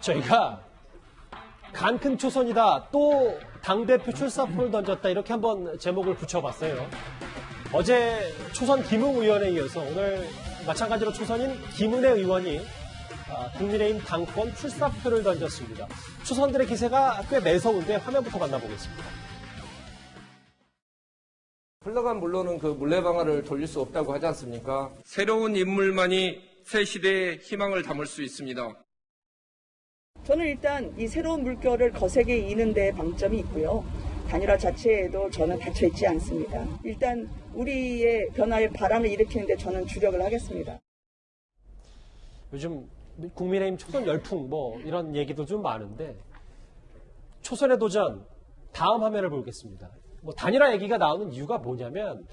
저희가 간 큰 초선이다, 또 당대표 출사표를 던졌다, 이렇게 한번 제목을 붙여봤어요. 어제 초선 김웅 의원에 이어서 오늘 마찬가지로 초선인 김은혜 의원이 국민의힘 당권 출사표를 던졌습니다. 초선들의 기세가 꽤 매서운데 화면부터 만나보겠습니다. 흘러간 물로는 그 물레방아를 돌릴 수 없다고 하지 않습니까? 새로운 인물만이 새 시대의 희망을 담을 수 있습니다. 저는 일단 이 새로운 물결을 거세게 이는 데 방점이 있고요. 단일화 자체에도 저는 닫혀있지 않습니다. 일단 우리의 변화의 바람을 일으키는 데 저는 주력을 하겠습니다. 요즘 국민의힘 초선 열풍 이런 얘기도 좀 많은데, 초선의 도전 다음 화면을 보겠습니다. 단일화 얘기가 나오는 이유가 뭐냐면,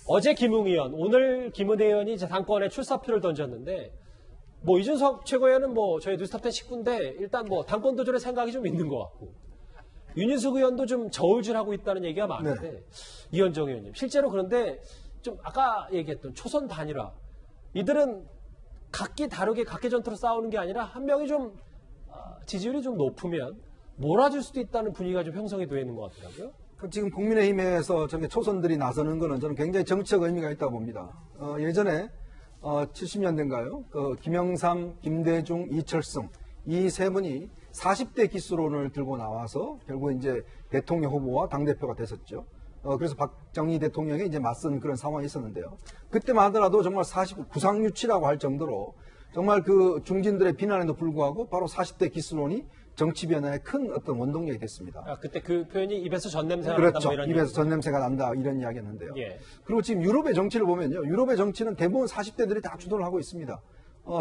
어제 김웅 의원, 오늘 김은혜 의원이 이제 당권에 출사표를 던졌는데, 이준석 최고위원은 저희 뉴스탑10 식구인데 일단 당권 도전의 생각이 좀 있는 것 같고, 윤희숙 의원도 좀 저울질하고 있다는 얘기가 많은데, 네. 이현정 의원님, 실제로 그런데 좀 아까 얘기했던 초선 단일화, 이들은 각기 다르게 각계 전투로 싸우는 게 아니라 한 명이 좀 지지율이 좀 높으면 몰아줄 수도 있다는 분위기가 좀 형성이 되어 있는 것 같더라고요. 지금 국민의힘에서 저렇게 초선들이 나서는 거는 저는 굉장히 정치적 의미가 있다고 봅니다. 예전에 70년대인가요? 김영삼, 김대중, 이철성 이 세 분이 40대 기수론을 들고 나와서 결국 이제 대통령 후보와 당대표가 됐었죠. 그래서 박정희 대통령이 이제 맞선 그런 상황이 있었는데요. 그때만 하더라도 정말 구상유치라고 할 정도로 정말 그 중진들의 비난에도 불구하고 바로 40대 기수론이 정치 변화의 큰 어떤 원동력이 됐습니다. 그때 그 표현이 입에서 전냄새가 그렇죠. 난다, 이런 입에서 전냄새가 난다 이런 이야기였는데요. 예. 그리고 지금 유럽의 정치를 보면요. 유럽의 정치는 대부분 40대들이 다 주도를 하고 있습니다.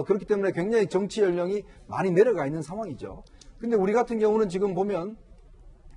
그렇기 때문에 굉장히 정치 연령이 많이 내려가 있는 상황이죠. 근데 우리 같은 경우는 지금 보면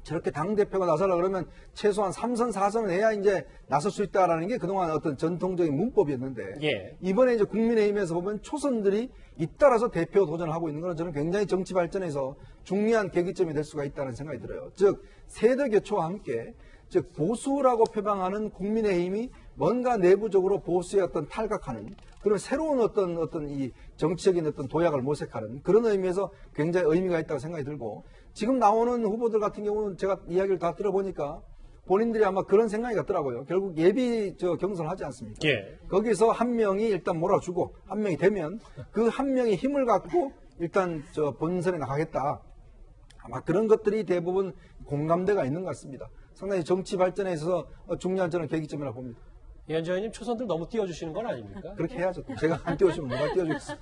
저렇게 당대표가 나서려 그러면 최소한 3선, 4선은 해야 이제 나설 수 있다라는 게 그동안 어떤 전통적인 문법이었는데, 예. 이번에 이제 국민의힘에서 보면 초선들이 잇따라서 대표 도전을 하고 있는 것은 저는 굉장히 정치 발전에서 중요한 계기점이 될 수가 있다는 생각이 들어요. 즉, 세대 교체와 함께, 즉, 보수라고 표방하는 국민의힘이 뭔가 내부적으로 보수의 어떤 탈각하는 그런 새로운 어떤 이 정치적인 어떤 도약을 모색하는 그런 의미에서 굉장히 의미가 있다고 생각이 들고, 지금 나오는 후보들 같은 경우는 제가 이야기를 다 들어보니까 본인들이 아마 그런 생각이 같더라고요. 결국 예비 경선을 하지 않습니까? 예. 거기서 한 명이 일단 몰아주고 한 명이 되면 그 한 명이 힘을 갖고 일단 본선에 나가겠다. 아마 그런 것들이 대부분 공감대가 있는 것 같습니다. 상당히 정치 발전에 있어서 중요한 저는 계기점이라고 봅니다. 이현정 의원님, 초선들 너무 띄워주시는 건 아닙니까? 그렇게 해야죠. 제가 안 띄워주면 누가 띄워주겠어요.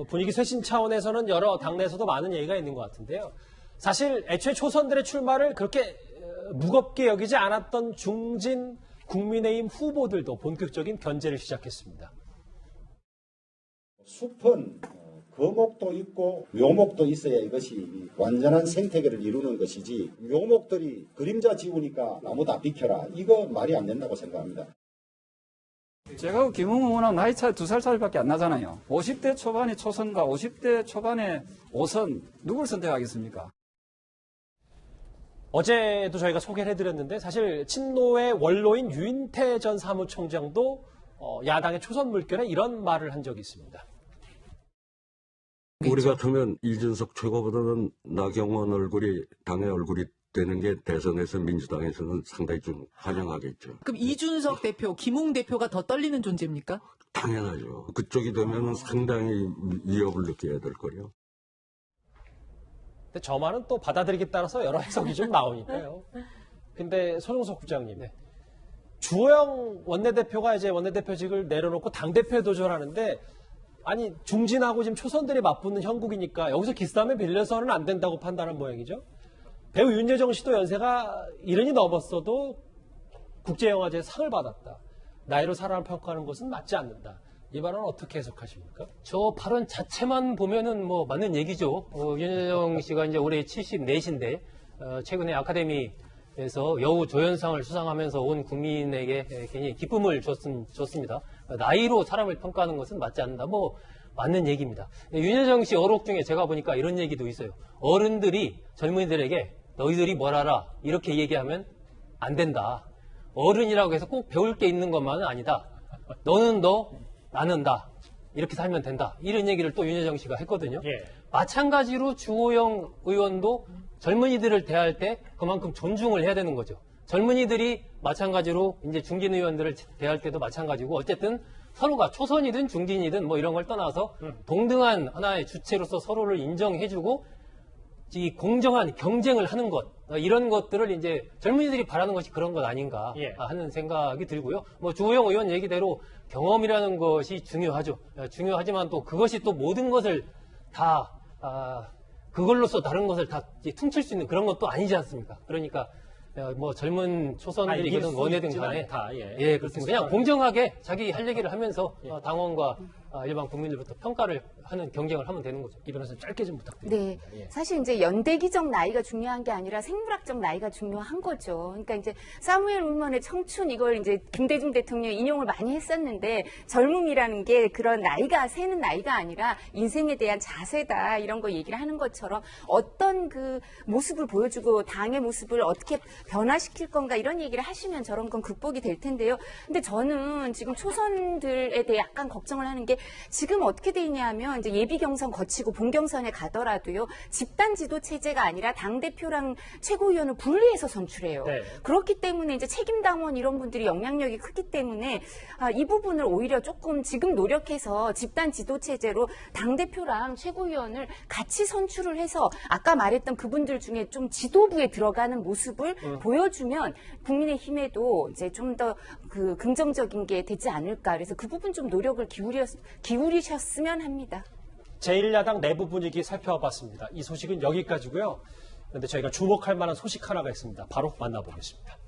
분위기 쇄신 차원에서는 여러 당내에서도 많은 얘기가 있는 것 같은데요. 사실 애초에 초선들의 출마를 그렇게 무겁게 여기지 않았던 중진 국민의힘 후보들도 본격적인 견제를 시작했습니다. 숲은 거목도 있고 묘목도 있어야 이것이 완전한 생태계를 이루는 것이지, 묘목들이 그림자 지우니까 나무 다 비켜라, 이거 말이 안 된다고 생각합니다. 제가 김웅 의원하고 나이 차이 2살 차이밖에 안 나잖아요. 50대 초반의 초선과 50대 초반의 5선 누굴 선택하겠습니까? 어제도 저희가 소개를 해드렸는데, 사실 친노의 원로인 유인태 전 사무총장도 야당의 초선 물결에 이런 말을 한 적이 있습니다. 우리 같으면 이준석 최고보다는 나경원 얼굴이 당의 얼굴이 되는 게 대선에서 민주당에서는 상당히 좀 환영하겠죠. 그럼 이준석 대표, 김웅 대표가 더 떨리는 존재입니까? 당연하죠. 그쪽이 되면 상당히 위협을 느껴야 될 거예요. 근데 저 말은 또 받아들이기에 따라서 여러 해석이 좀 나오니까요. 근데 손용석 국장님, 주호영 원내대표가 이제 원내대표직을 내려놓고 당대표에 도전하는데, 아니 중진하고 지금 초선들이 맞붙는 형국이니까 여기서 기싸움에 빌려서는 안 된다고 판단한 모양이죠. 배우 윤여정 씨도 연세가 70이 넘었어도 국제영화제 상을 받았다. 나이로 사람을 평가하는 것은 맞지 않는다. 이 발언은 어떻게 해석하십니까? 저 발언 자체만 보면은 맞는 얘기죠. 윤여정 씨가 이제 올해 74인데 최근에 아카데미에서 여우 조연상을 수상하면서 온 국민에게 굉장히 기쁨을 줬습니다. 나이로 사람을 평가하는 것은 맞지 않는다. 맞는 얘기입니다. 윤여정 씨 어록 중에 제가 보니까 이런 얘기도 있어요. 어른들이 젊은이들에게 너희들이 뭘 알아? 이렇게 얘기하면 안 된다. 어른이라고 해서 꼭 배울 게 있는 것만은 아니다. 너는 너, 나는 나. 이렇게 살면 된다. 이런 얘기를 또 윤여정 씨가 했거든요. 예. 마찬가지로 주호영 의원도 젊은이들을 대할 때 그만큼 존중을 해야 되는 거죠. 젊은이들이 마찬가지로 이제 중진 의원들을 대할 때도 마찬가지고 어쨌든 서로가 초선이든 중진이든 뭐 이런 걸 떠나서 동등한 하나의 주체로서 서로를 인정해주고 이 공정한 경쟁을 하는 것 이런 것들을 이제 젊은이들이 바라는 것이 그런 것 아닌가 예. 하는 생각이 들고요. 뭐 주호영 의원 얘기대로 경험이라는 것이 중요하죠. 중요하지만 또 그것이 또 모든 것을 다 그걸로써 다른 것을 다 퉁칠 수 있는 그런 것도 아니지 않습니까? 그러니까 뭐 젊은 초선들이든 원내든 간에 다, 예. 예, 그렇습니다. 그냥 공정하게 자기 할 얘기를 하면서 당원과 일반 국민들부터 평가를 하는 경쟁을 하면 되는 거죠. 이 변호사님 짧게 좀 부탁드립니다. 네. 예. 사실 이제 연대기적 나이가 중요한 게 아니라 생물학적 나이가 중요한 거죠. 그러니까 이제 사무엘 울먼의 청춘 이걸 이제 김대중 대통령이 인용을 많이 했었는데 젊음이라는 게 그런 나이가 세는 나이가 아니라 인생에 대한 자세다 이런 거 얘기를 하는 것처럼 어떤 그 모습을 보여주고 당의 모습을 어떻게 변화시킬 건가 이런 얘기를 하시면 저런 건 극복이 될 텐데요. 근데 저는 지금 초선들에 대해 약간 걱정을 하는 게 지금 어떻게 돼 있냐면 이제 예비 경선 거치고 본 경선에 가더라도요. 집단 지도 체제가 아니라 당 대표랑 최고위원을 분리해서 선출해요. 네. 그렇기 때문에 이제 책임 당원 이런 분들이 영향력이 크기 때문에 이 부분을 오히려 조금 지금 노력해서 집단 지도 체제로 당 대표랑 최고위원을 같이 선출을 해서 아까 말했던 그분들 중에 좀 지도부에 들어가는 모습을 보여주면 국민의힘에도 이제 좀 더 그 긍정적인 게 되지 않을까. 그래서 그 부분 좀 노력을 기울이셨으면 합니다. 제1야당 내부 분위기 살펴봤습니다. 이 소식은 여기까지고요. 그런데 저희가 주목할 만한 소식 하나가 있습니다. 바로 만나보겠습니다.